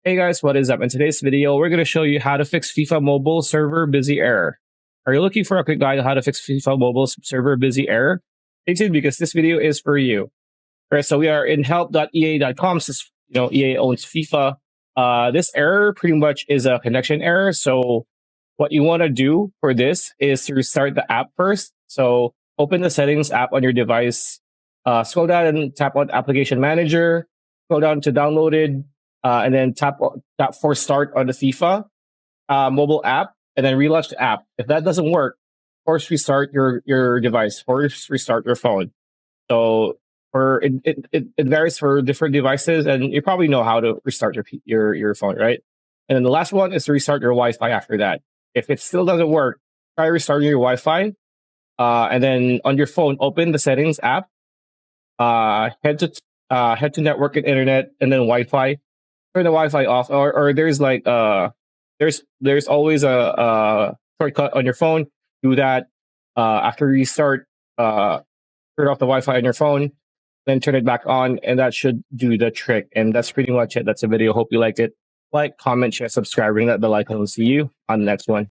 Hey guys, what is up? In today's video, we're going to show you how to fix FIFA Mobile Server Busy Error. Are you looking for a quick guide on how to fix FIFA Mobile Server Busy Error? Stay tuned because this video is for you. All right, so we are in help.ea.com since EA owns FIFA. This error pretty much is a connection error. So what you want to do for this is to restart the app first. So open the settings app on your device, scroll down and tap on Application Manager, scroll down to Downloaded, and then tap for Start on the FIFA mobile app, and then relaunch the app. If that doesn't work, force restart your device, force restart your phone. So it varies for different devices, and you probably know how to restart your phone, right? And then the last one is to restart your Wi-Fi after that. If it still doesn't work, try restarting your Wi-Fi, and then on your phone, open the settings app, head to network and internet, and then Wi-Fi. Turn the Wi-Fi off, or there's like there's always a shortcut on your phone. Do that after you restart. Turn off the Wi-Fi on your phone, then turn it back on, and that should do the trick. And that's pretty much it. That's the video. Hope you liked it. Like, comment, share, subscribe, ring that bell icon. We'll see you on the next one.